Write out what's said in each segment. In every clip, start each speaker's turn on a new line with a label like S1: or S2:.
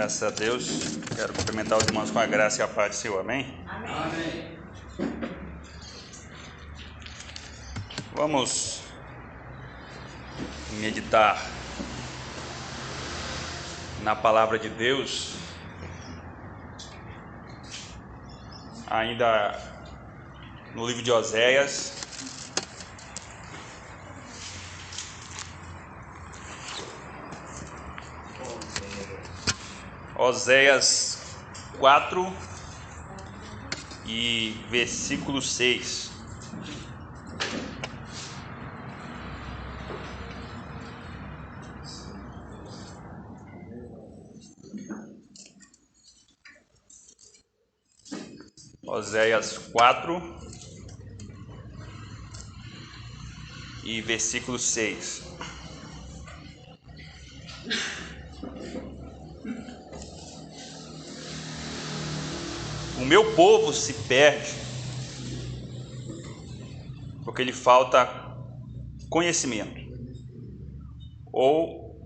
S1: Graças a Deus. Quero cumprimentar os irmãos com a graça e a paz do Senhor. Amém?
S2: Amém.
S1: Vamos meditar na palavra de Deus, ainda no livro de Oséias. Oséias 4 e versículo 6. Oséias 4 e versículo 6. O meu povo se perde porque lhe falta conhecimento. Ou,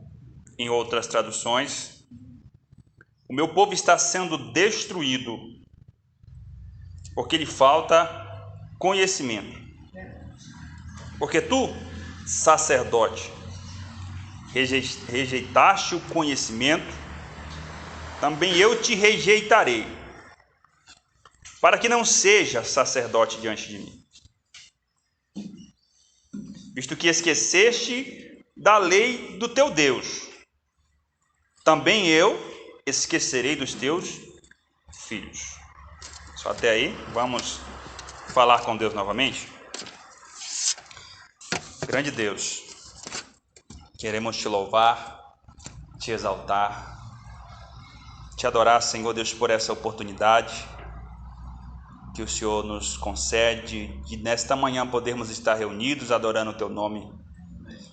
S1: em outras traduções, o meu povo está sendo destruído porque lhe falta conhecimento. Porque tu, sacerdote, rejeitaste o conhecimento, também eu te rejeitarei, para que não seja sacerdote diante de mim. Visto que esqueceste da lei do teu Deus, também eu esquecerei dos teus filhos. Só até aí, vamos falar com Deus novamente. Grande Deus, queremos te louvar, te exaltar, te adorar, Senhor Deus, por essa oportunidade que o Senhor nos concede de nesta manhã podermos estar reunidos adorando o teu nome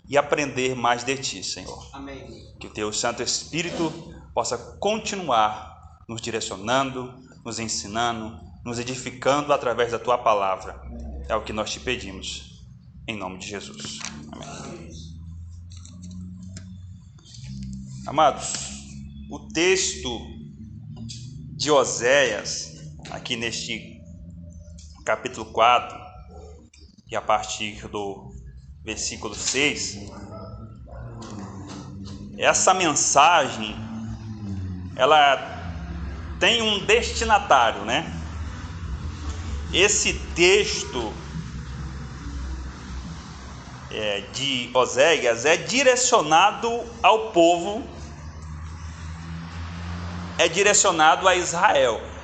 S1: e aprender mais de ti, Senhor.
S2: Amém.
S1: Que o teu Santo Espírito possa continuar nos direcionando, nos ensinando, nos edificando através da tua palavra. É o que nós te pedimos, em nome de Jesus. Amém. Amados, o texto de Oséias, aqui neste capítulo 4, e a partir do versículo 6, essa mensagem, ela tem um destinatário, né? Esse texto de Oséias é direcionado ao povo, é direcionado a Israel.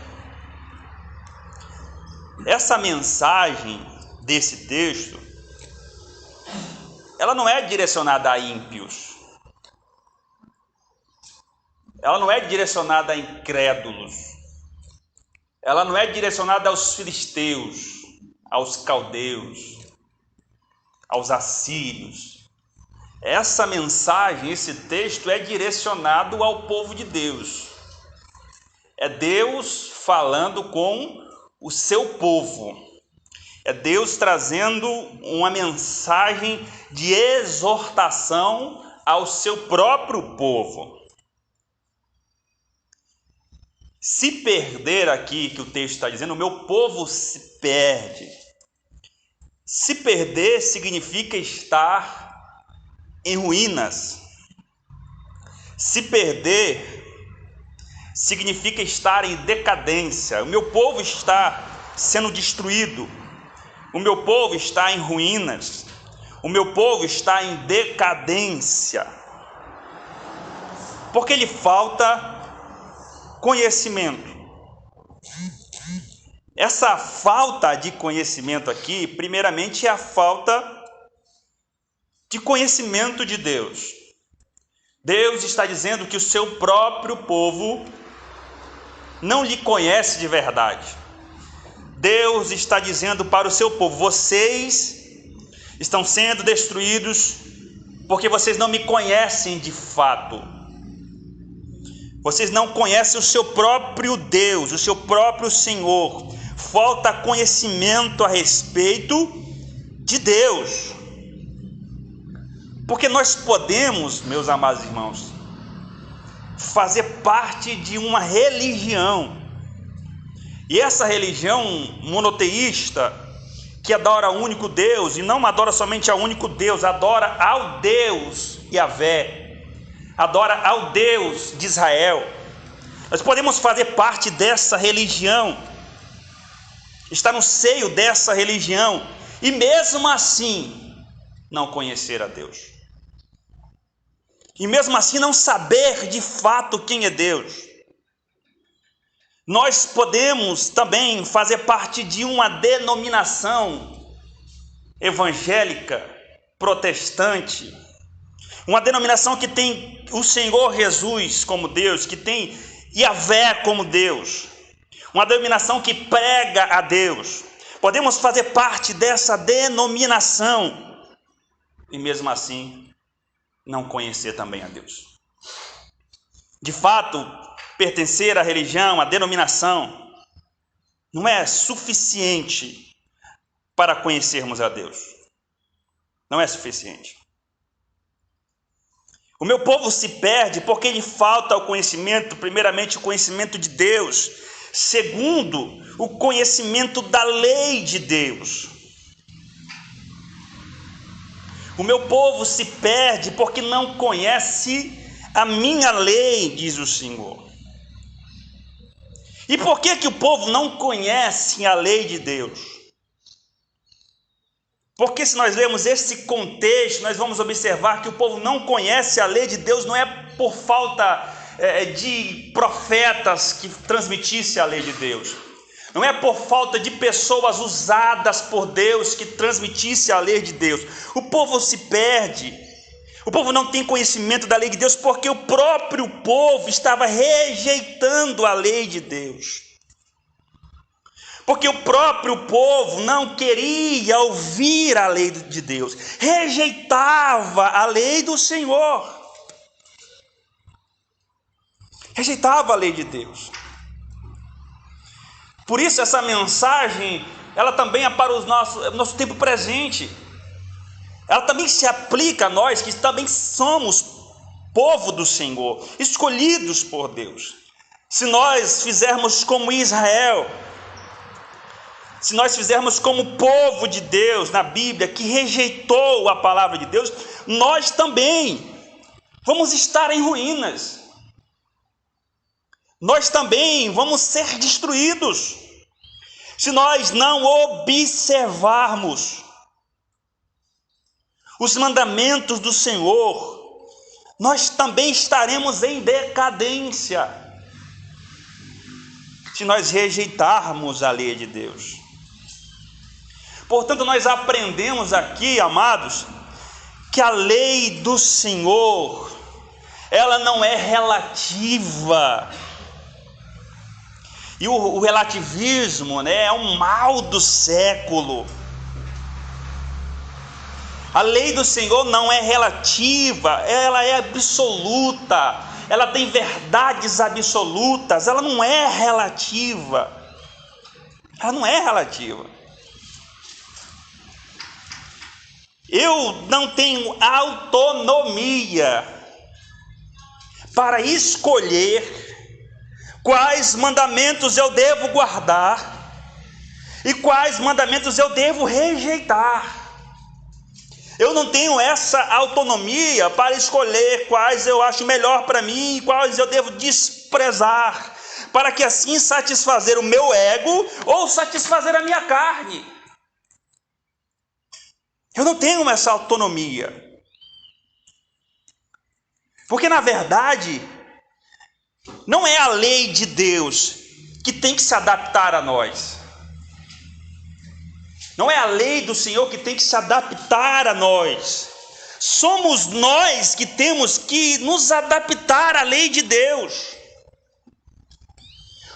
S1: Essa mensagem desse texto, ela não é direcionada a ímpios, ela não é direcionada a incrédulos, ela não é direcionada aos filisteus, aos caldeus, aos assírios. Essa mensagem, esse texto é direcionado ao povo de Deus. É Deus falando com o seu povo. É Deus trazendo uma mensagem de exortação ao seu próprio povo. Se perder aqui, que o texto está dizendo, o meu povo se perde. Se perder significa estar em ruínas. Se perder significa estar em decadência. O meu povo está sendo destruído. O meu povo está em ruínas. O meu povo está em decadência. Porque lhe falta conhecimento. Essa falta de conhecimento aqui, primeiramente, é a falta de conhecimento de Deus. Deus está dizendo que o seu próprio povo não lhe conhece de verdade. Deus está dizendo para o seu povo: vocês estão sendo destruídos porque vocês não me conhecem de fato. Vocês não conhecem o seu próprio Deus, o seu próprio Senhor. Falta conhecimento a respeito de Deus. Porque nós podemos, meus amados irmãos, fazer parte de uma religião. E essa religião monoteísta, que adora o único Deus, e não adora somente ao único Deus, adora ao Deus Yahvé, adora ao Deus de Israel. Nós podemos fazer parte dessa religião, estar no seio dessa religião, e mesmo assim não conhecer a Deus. E mesmo assim não saber de fato quem é Deus. Nós podemos também fazer parte de uma denominação evangélica, protestante, uma denominação que tem o Senhor Jesus como Deus, que tem Yahvé como Deus, uma denominação que prega a Deus. Podemos fazer parte dessa denominação e mesmo assim não conhecer também a Deus. De fato, pertencer à religião, à denominação, não é suficiente para conhecermos a Deus. Não é suficiente. O meu povo se perde porque lhe falta o conhecimento, primeiramente o conhecimento de Deus, segundo, o conhecimento da lei de Deus. O meu povo se perde porque não conhece a minha lei, diz o Senhor. E por que o povo não conhece a lei de Deus? Porque se nós lermos esse contexto, nós vamos observar que o povo não conhece a lei de Deus, não é por falta de profetas que transmitissem a lei de Deus. Não é por falta de pessoas usadas por Deus que transmitissem a lei de Deus. O povo se perde. O povo não tem conhecimento da lei de Deus porque o próprio povo estava rejeitando a lei de Deus. Porque o próprio povo não queria ouvir a lei de Deus, rejeitava a lei do Senhor, rejeitava a lei de Deus. Por isso essa mensagem, ela também é para o nosso tempo presente. Ela também se aplica a nós que também somos povo do Senhor, escolhidos por Deus. Se nós fizermos como Israel, se nós fizermos como o povo de Deus na Bíblia, que rejeitou a palavra de Deus, nós também vamos estar em ruínas. Nós também vamos ser destruídos. Se nós não observarmos os mandamentos do Senhor, nós também estaremos em decadência. Se nós rejeitarmos a lei de Deus. Portanto, nós aprendemos aqui, amados, que a lei do Senhor, ela não é relativa. E o relativismo, é um mal do século. A lei do Senhor não é relativa, ela é absoluta. Ela tem verdades absolutas, ela não é relativa. Ela não é relativa. Eu não tenho autonomia para escolher quais mandamentos eu devo guardar e quais mandamentos eu devo rejeitar. Eu não tenho essa autonomia para escolher quais eu acho melhor para mim e quais eu devo desprezar, para que assim satisfazer o meu ego ou satisfazer a minha carne. Eu não tenho essa autonomia. Porque na verdade, não é a lei de Deus que tem que se adaptar a nós. Não é a lei do Senhor que tem que se adaptar a nós. Somos nós que temos que nos adaptar à lei de Deus.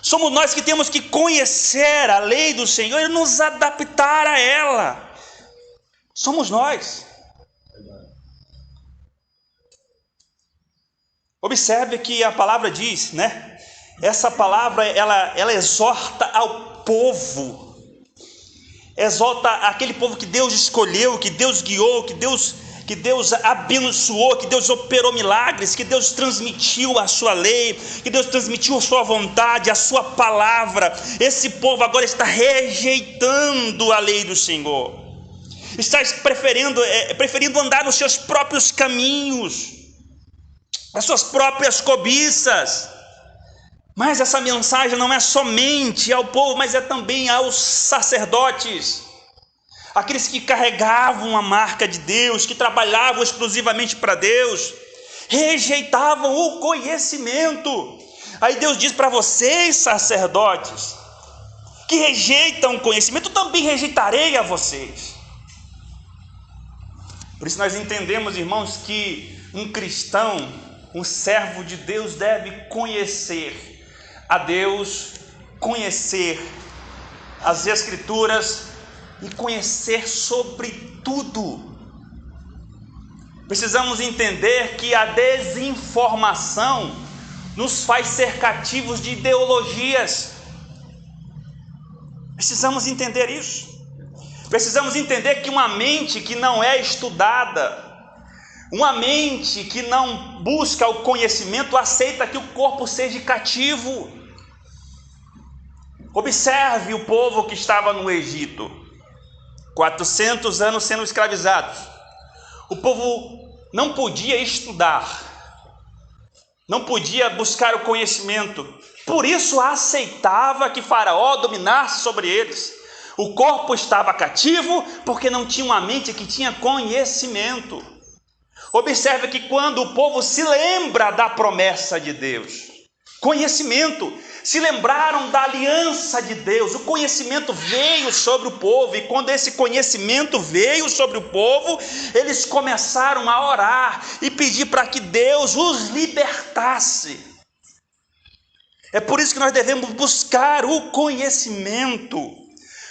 S1: Somos nós que temos que conhecer a lei do Senhor e nos adaptar a ela. Somos nós. Observe que a palavra diz, Essa palavra, ela exorta ao povo. Exorta aquele povo que Deus escolheu, que Deus guiou, que Deus que Deus abençoou, que Deus operou milagres, que Deus transmitiu a sua lei, que Deus transmitiu a sua vontade, a sua palavra. Esse povo agora está rejeitando a lei do Senhor, está preferindo andar nos seus próprios caminhos, as suas próprias cobiças. Mas essa mensagem não é somente ao povo, mas é também aos sacerdotes, aqueles que carregavam a marca de Deus, que trabalhavam exclusivamente para Deus, rejeitavam o conhecimento. Aí Deus diz para vocês, sacerdotes, que rejeitam o conhecimento, eu também rejeitarei a vocês. Por isso nós entendemos, irmãos, que um cristão, um servo de Deus, deve conhecer a Deus, conhecer as Escrituras e conhecer sobre tudo. Precisamos entender que a desinformação nos faz ser cativos de ideologias. Precisamos entender isso. Precisamos entender que uma mente que não é estudada, uma mente que não busca o conhecimento, aceita que o corpo seja cativo. Observe o povo que estava no Egito, 400 anos sendo escravizados. O povo não podia estudar, não podia buscar o conhecimento, por isso aceitava que Faraó dominasse sobre eles. O corpo estava cativo porque não tinha uma mente que tinha conhecimento. Observe que quando o povo se lembra da promessa de Deus, conhecimento, se lembraram da aliança de Deus, o conhecimento veio sobre o povo, e quando esse conhecimento veio sobre o povo, eles começaram a orar e pedir para que Deus os libertasse. É por isso que nós devemos buscar o conhecimento,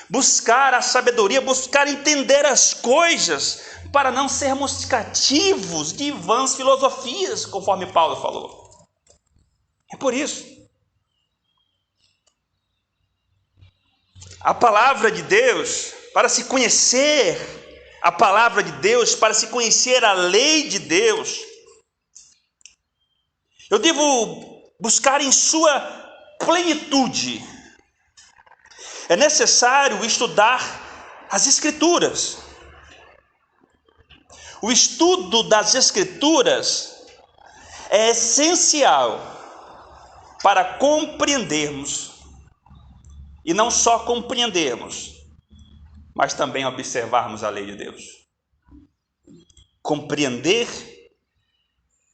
S1: buscar a sabedoria, buscar entender as coisas, para não sermos cativos de vãs filosofias, conforme Paulo falou. É por isso. A palavra de Deus, para se conhecer a palavra de Deus, para se conhecer a lei de Deus, eu devo buscar em sua plenitude. É necessário estudar as Escrituras. O estudo das Escrituras é essencial para compreendermos, e não só compreendermos, mas também observarmos a lei de Deus. Compreender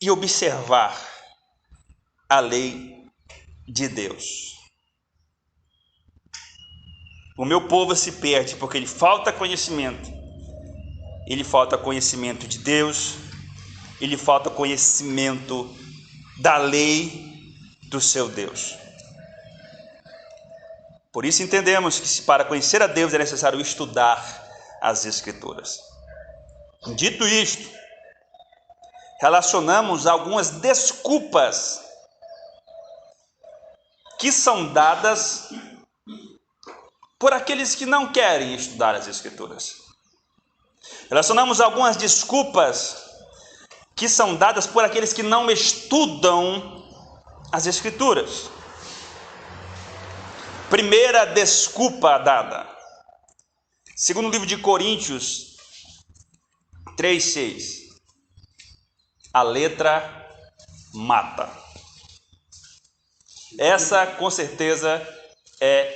S1: e observar a lei de Deus. O meu povo se perde porque lhe falta conhecimento. Ele falta conhecimento de Deus, ele falta conhecimento da lei do seu Deus. Por isso entendemos que para conhecer a Deus é necessário estudar as Escrituras. Dito isto, relacionamos algumas desculpas que são dadas por aqueles que não querem estudar as Escrituras. Relacionamos algumas desculpas que são dadas por aqueles que não estudam as Escrituras. Primeira desculpa dada, segundo o livro de Coríntios 3:6, a letra mata. Essa com certeza é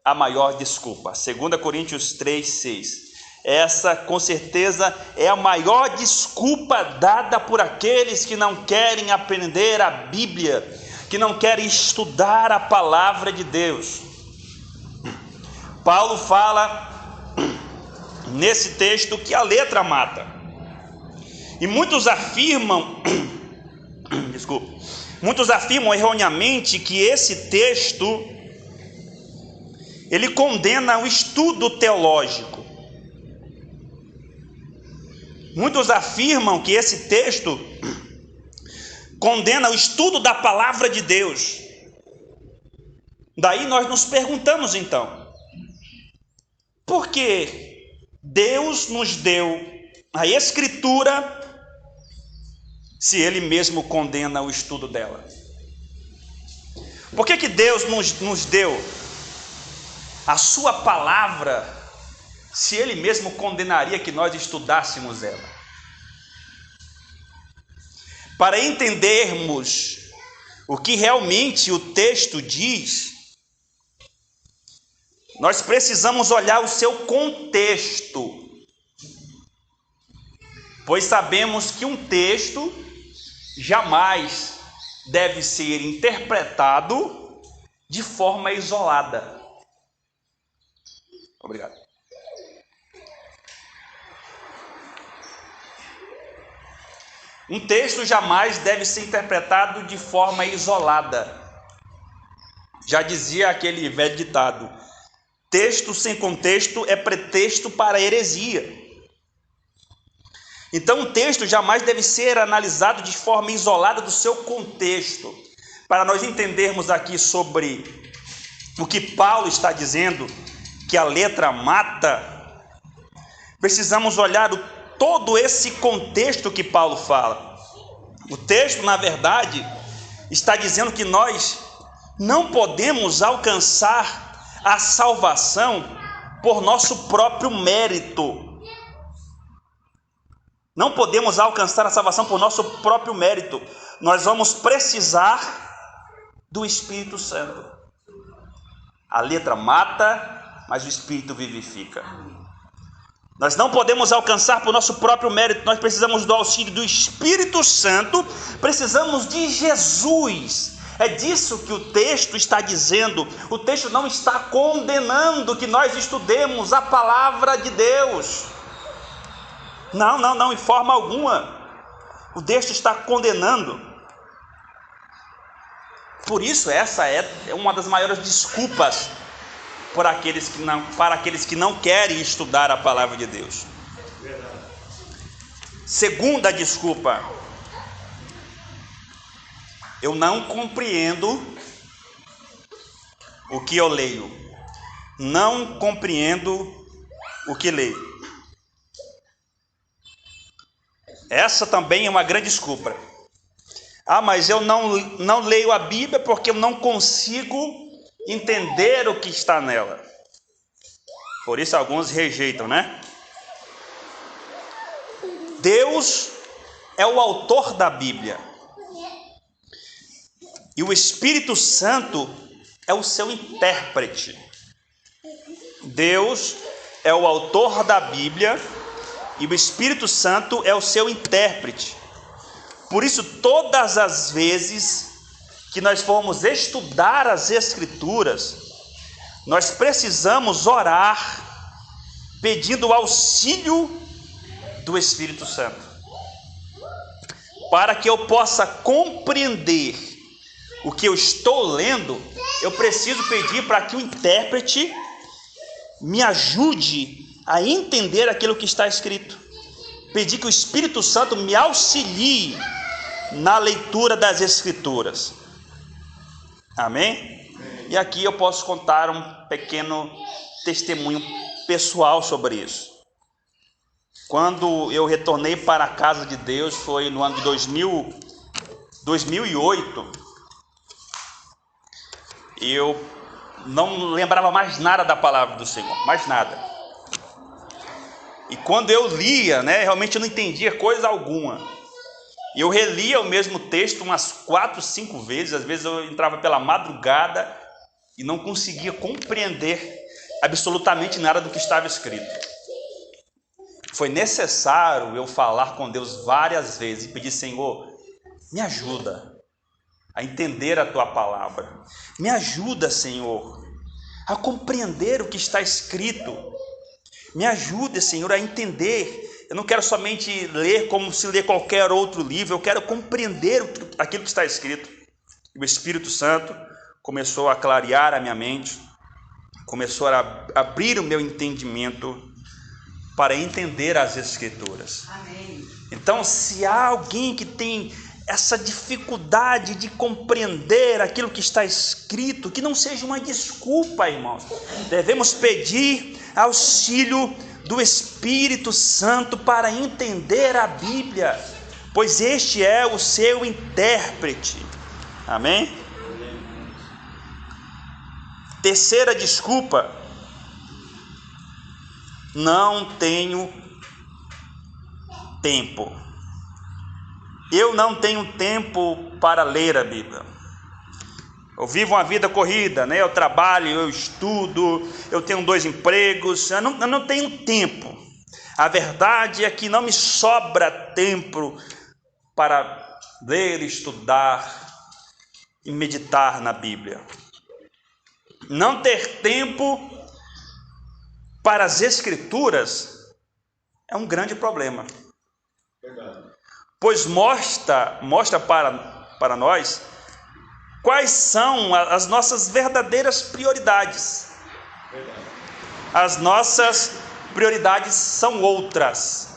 S1: a maior desculpa. 2 Coríntios 3:6. Essa com certeza é a maior desculpa dada por aqueles que não querem aprender a Bíblia, que não querem estudar a palavra de Deus. Paulo fala nesse texto que a letra mata. E muitos afirmam erroneamente que esse texto ele condena o estudo teológico. Muitos afirmam que esse texto condena o estudo da palavra de Deus. Daí nós nos perguntamos então, por que Deus nos deu a Escritura se Ele mesmo condena o estudo dela? Por que Deus nos deu a sua palavra se Ele mesmo condenaria que nós estudássemos ela? Para entendermos o que realmente o texto diz, nós precisamos olhar o seu contexto, pois sabemos que um texto jamais deve ser interpretado de forma isolada. Obrigado. Um texto jamais deve ser interpretado de forma isolada. Já dizia aquele velho ditado: texto sem contexto é pretexto para heresia. Então, um texto jamais deve ser analisado de forma isolada do seu contexto. Para nós entendermos aqui sobre o que Paulo está dizendo, que a letra mata, precisamos olhar todo esse contexto que Paulo fala. O texto, na verdade, está dizendo que nós não podemos alcançar a salvação por nosso próprio mérito. Não podemos alcançar a salvação por nosso próprio mérito. Nós vamos precisar do Espírito Santo. A letra mata, mas o Espírito vivifica. Nós não podemos alcançar por nosso próprio mérito. Nós precisamos do auxílio do Espírito Santo. Precisamos de Jesus. É disso que o texto está dizendo. O texto não está condenando que nós estudemos a palavra de Deus. Não, em forma alguma. O texto está condenando. Por isso, essa é uma das maiores desculpas para aqueles que não querem estudar a palavra de Deus. Segunda desculpa: eu não compreendo o que eu leio. Não compreendo o que leio. Essa também é uma grande desculpa. Mas eu não leio a Bíblia porque eu não consigo entender o que está nela. Por isso alguns rejeitam, né? Deus é o autor da Bíblia. E o Espírito Santo é o seu intérprete. Deus é o autor da Bíblia e o Espírito Santo é o seu intérprete. Por isso, todas as vezes que nós formos estudar as Escrituras, nós precisamos orar pedindo o auxílio do Espírito Santo, para que eu possa compreender o que eu estou lendo. Eu preciso pedir para que o intérprete me ajude a entender aquilo que está escrito. Pedir que o Espírito Santo me auxilie na leitura das Escrituras. Amém? E aqui eu posso contar um pequeno testemunho pessoal sobre isso. Quando eu retornei para a casa de Deus, foi no ano de 2008, eu não lembrava mais nada da palavra do Senhor, mais nada. E quando eu lia, realmente eu não entendia coisa alguma. E eu relia o mesmo texto umas 4, 5 vezes. Às vezes eu entrava pela madrugada e não conseguia compreender absolutamente nada do que estava escrito. Foi necessário eu falar com Deus várias vezes e pedir: Senhor, me ajuda a entender a Tua palavra. Me ajuda, Senhor, a compreender o que está escrito. Me ajude, Senhor, a entender. Eu não quero somente ler como se ler qualquer outro livro. Eu quero compreender aquilo que está escrito. E o Espírito Santo começou a clarear a minha mente, começou a abrir o meu entendimento para entender as Escrituras. Amém. Então, se há alguém que tem essa dificuldade de compreender aquilo que está escrito, que não seja uma desculpa, irmãos. Devemos pedir auxílio do Espírito Santo para entender a Bíblia, pois este é o seu intérprete. Amém? Terceira desculpa: não tenho tempo. Eu não tenho tempo para ler a Bíblia. Eu vivo uma vida corrida, né? Eu trabalho, eu estudo, eu tenho 2 empregos, eu não tenho tempo. A verdade é que não me sobra tempo para ler, estudar e meditar na Bíblia. Não ter tempo para as Escrituras é um grande problema. Verdade. Pois mostra para nós quais são as nossas verdadeiras prioridades. Verdade. As nossas prioridades são outras.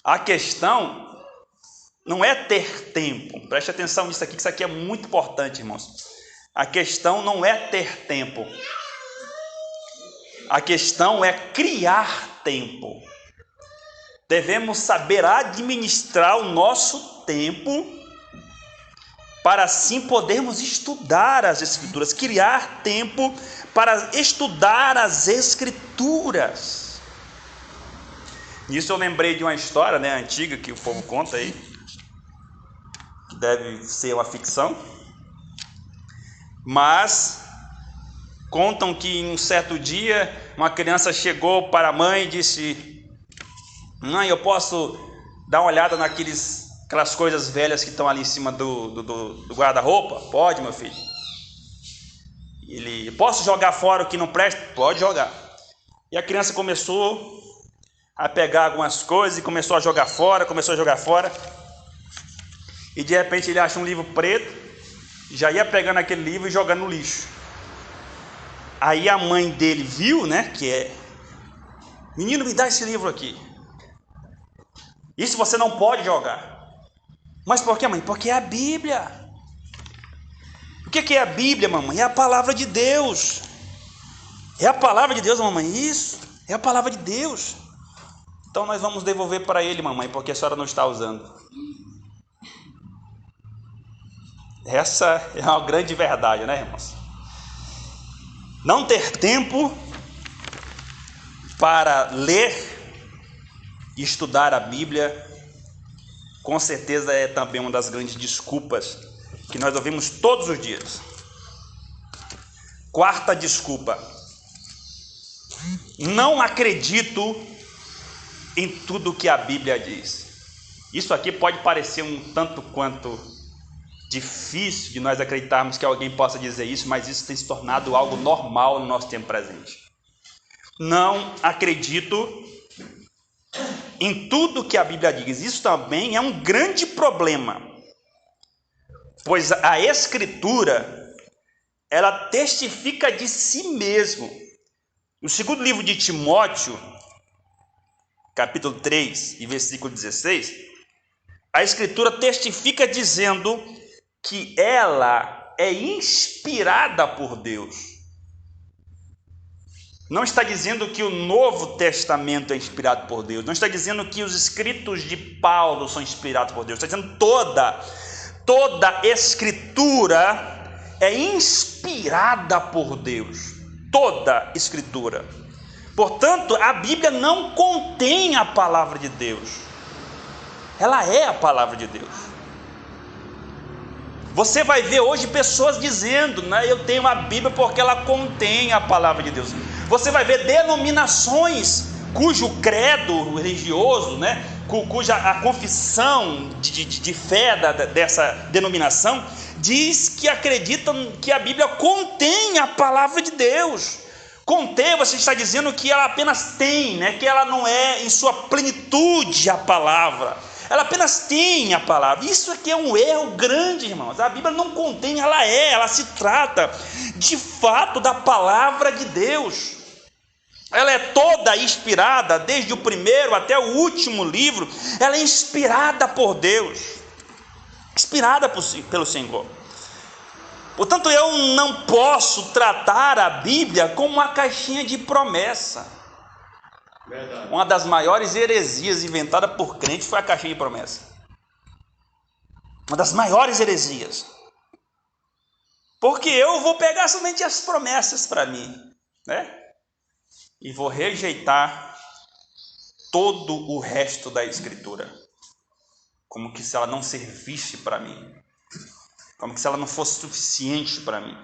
S1: A questão não é ter tempo. Preste atenção nisso aqui, que isso aqui é muito importante, irmãos. A questão não é ter tempo. A questão é criar tempo. Devemos saber administrar o nosso tempo para assim podermos estudar as Escrituras, criar tempo para estudar as Escrituras. Nisso eu lembrei de uma história, né, antiga, que o povo conta aí, que deve ser uma ficção, mas contam que em um certo dia uma criança chegou para a mãe e disse: mãe, eu posso dar uma olhada aquelas coisas velhas que estão ali em cima do guarda-roupa? Pode, meu filho. Posso jogar fora o que não presta? Pode jogar. E a criança começou a pegar algumas coisas e começou a jogar fora. E de repente ele acha um livro preto, já ia pegando aquele livro e jogando no lixo. Aí a mãe dele viu, né, menino, me dá esse livro aqui. Isso você não pode jogar. Mas por quê, mãe? Porque é a Bíblia. O que é a Bíblia, mamãe? É a palavra de Deus. É a palavra de Deus, mamãe? Isso, é a palavra de Deus. Então nós vamos devolver para ele, mamãe, porque a senhora não está usando. Essa é uma grande verdade, né, irmãos? Não ter tempo para ler e estudar a Bíblia, com certeza é também uma das grandes desculpas que nós ouvimos todos os dias. Quarta desculpa: não acredito em tudo que a Bíblia diz. Isso aqui pode parecer um tanto quanto difícil de nós acreditarmos que alguém possa dizer isso, mas isso tem se tornado algo normal no nosso tempo presente. Não acredito em tudo que a Bíblia diz. Isso também é um grande problema, pois a Escritura, ela testifica de si mesmo. No segundo livro de Timóteo, capítulo 3 e versículo 16, a Escritura testifica dizendo que ela é inspirada por Deus. Não está dizendo que o Novo Testamento é inspirado por Deus. Não está dizendo que os escritos de Paulo são inspirados por Deus. Está dizendo toda Escritura é inspirada por Deus. Toda Escritura. Portanto, a Bíblia não contém a palavra de Deus. Ela é a palavra de Deus. Você vai ver hoje pessoas dizendo, né, eu tenho a Bíblia porque ela contém a palavra de Deus. Você vai ver denominações cujo credo religioso, né, cuja a confissão de fé dessa denominação diz que acreditam que a Bíblia contém a palavra de Deus. Conter, você está dizendo que ela apenas tem, né, que ela não é em sua plenitude a palavra. Ela apenas tem a palavra. Isso aqui é um erro grande, irmãos. A Bíblia não contém, ela se trata de fato da palavra de Deus. Ela é toda inspirada, desde o primeiro até o último livro, ela é inspirada por Deus, inspirada pelo Senhor. Portanto, eu não posso tratar a Bíblia como uma caixinha de promessa. Verdade. Uma das maiores heresias inventada por crentes foi a caixinha de promessa. Uma das maiores heresias. Porque eu vou pegar somente as promessas para mim, né? E vou rejeitar todo o resto da Escritura, como que se ela não servisse para mim, como que se ela não fosse suficiente para mim.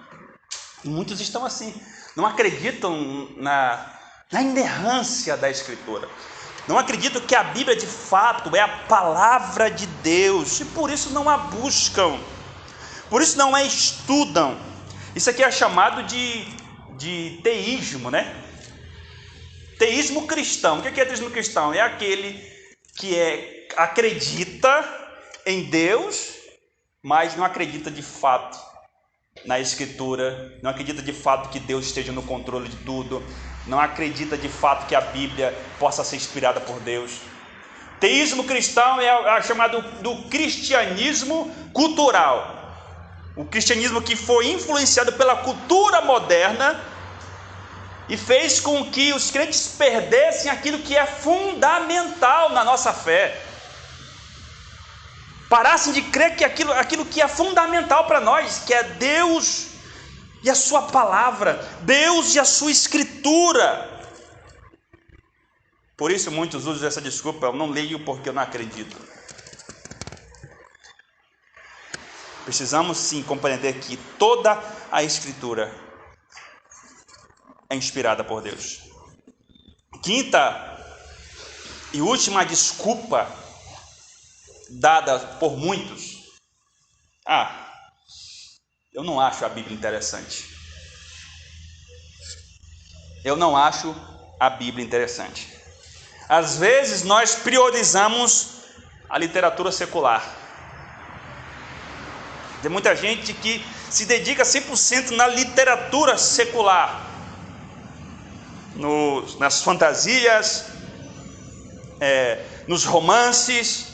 S1: E muitos estão assim, não acreditam na inerrância da Escritura, não acreditam que a Bíblia de fato é a palavra de Deus, e por isso não a buscam, por isso não a estudam. Isso aqui é chamado de teísmo, né? Teísmo cristão. O que é teísmo cristão? É aquele que acredita em Deus, mas não acredita de fato na Escritura, não acredita de fato que Deus esteja no controle de tudo, não acredita de fato que a Bíblia possa ser inspirada por Deus. Teísmo cristão é chamado do cristianismo cultural. O cristianismo que foi influenciado pela cultura moderna e fez com que os crentes perdessem aquilo que é fundamental na nossa fé. Parassem de crer que aquilo que é fundamental para nós, que é Deus e a sua palavra, Deus e a sua Escritura. Por isso muitos usam essa desculpa: eu não leio porque eu não acredito. Precisamos sim compreender que toda a Escritura é inspirada por Deus. Quinta e última desculpa dada por muitos: eu não acho a Bíblia interessante. Eu não acho a Bíblia interessante. Às vezes nós priorizamos a literatura secular. Tem muita gente que se dedica 100% na literatura secular, nas fantasias, nos romances,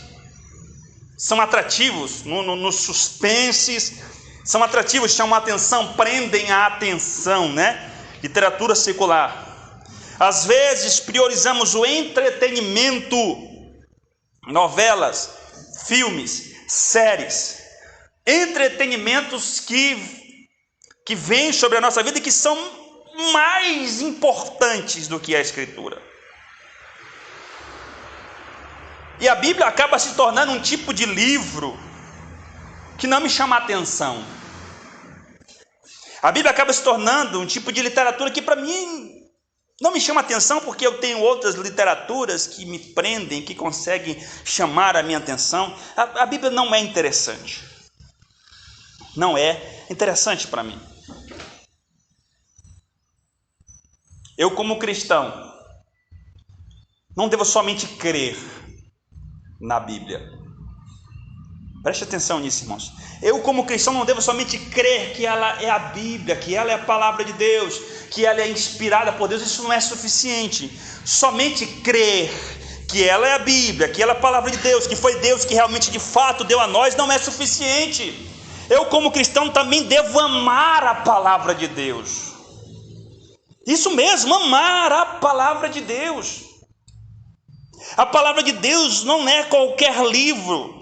S1: são atrativos, nos suspenses, são atrativos, chamam a atenção, prendem a atenção, né? Literatura secular. Às vezes priorizamos o entretenimento, novelas, filmes, séries, entretenimentos que vêm sobre a nossa vida e que são mais importantes do que a Escritura. E a Bíblia acaba se tornando um tipo de livro que não me chama a atenção. A Bíblia acaba se tornando um tipo de literatura que para mim não me chama a atenção, porque eu tenho outras literaturas que me prendem, que conseguem chamar a minha atenção. A Bíblia não é interessante. Não é interessante para mim. Eu, como cristão, não devo somente crer na Bíblia. Preste atenção nisso, irmãos. Eu, como cristão, não devo somente crer que ela é a Bíblia, que ela é a palavra de Deus, que ela é inspirada por Deus. Isso não é suficiente. Somente crer que ela é a Bíblia, que ela é a palavra de Deus, que foi Deus que realmente de fato deu a nós, não é suficiente. Eu, como cristão, também devo amar a palavra de Deus. Isso mesmo, amar a palavra de Deus. A palavra de Deus não é qualquer livro,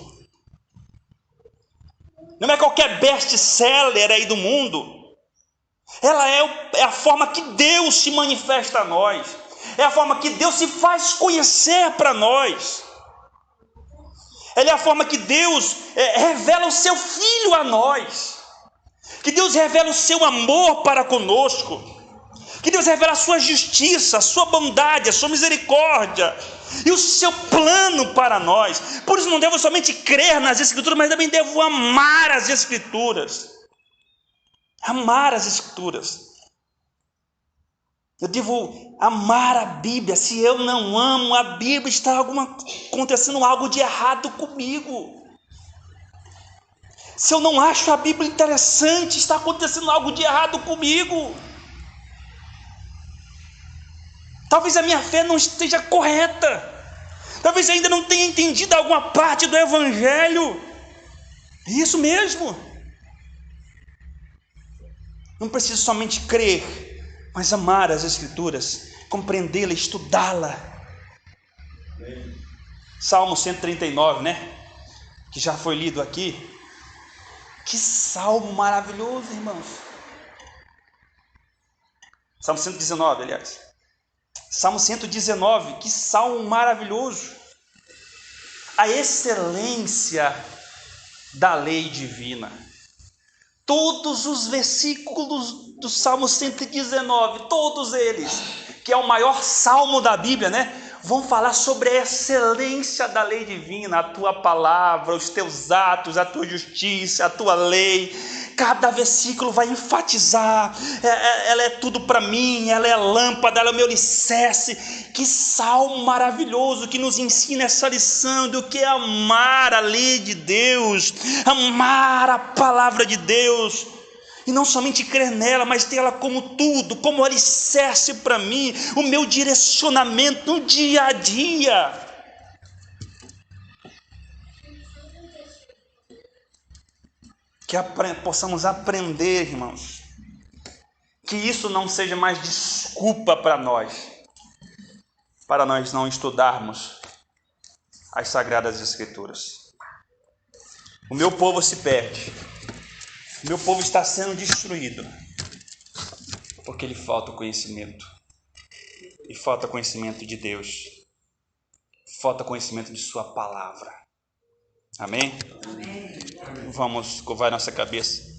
S1: não é qualquer best-seller aí do mundo. Ela é a forma que Deus se manifesta a nós, é a forma que Deus se faz conhecer para nós. Ela é a forma que Deus revela o seu Filho a nós, que Deus revela o seu amor para conosco, que Deus revela a sua justiça, a sua bondade, a sua misericórdia e o seu plano para nós. Por isso não devo somente crer nas Escrituras, mas também devo amar as Escrituras. Amar as Escrituras. Eu devo amar a Bíblia. Se eu não amo a Bíblia, está acontecendo algo de errado comigo. Se eu não acho a Bíblia interessante, está acontecendo algo de errado comigo. Talvez a minha fé não esteja correta. Talvez eu ainda não tenha entendido alguma parte do Evangelho. É isso mesmo. Não preciso somente crer, mas amar as Escrituras, compreendê-la, estudá-la. Salmo 139, né? Que já foi lido aqui. Que salmo maravilhoso, irmãos. Salmo 119, aliás. Salmo 119, que salmo maravilhoso. A excelência da lei divina. Todos os versículos do Salmo 119, todos eles, que é o maior salmo da Bíblia, né? Vão falar sobre a excelência da lei divina, a tua palavra, os teus atos, a tua justiça, a tua lei. Cada versículo vai enfatizar, ela é tudo para mim, ela é lâmpada, ela é o meu alicerce. Que salmo maravilhoso que nos ensina essa lição do que é amar a lei de Deus, amar a palavra de Deus. E não somente crer nela, mas ter ela como tudo, como alicerce para mim, o meu direcionamento no dia a dia. Que possamos aprender, irmãos, que isso não seja mais desculpa para nós não estudarmos as Sagradas Escrituras. O meu povo se perde. O meu povo está sendo destruído porque lhe falta o conhecimento. E falta conhecimento de Deus. Falta conhecimento de sua palavra. Amém? Amém. Vamos curvar nossa cabeça.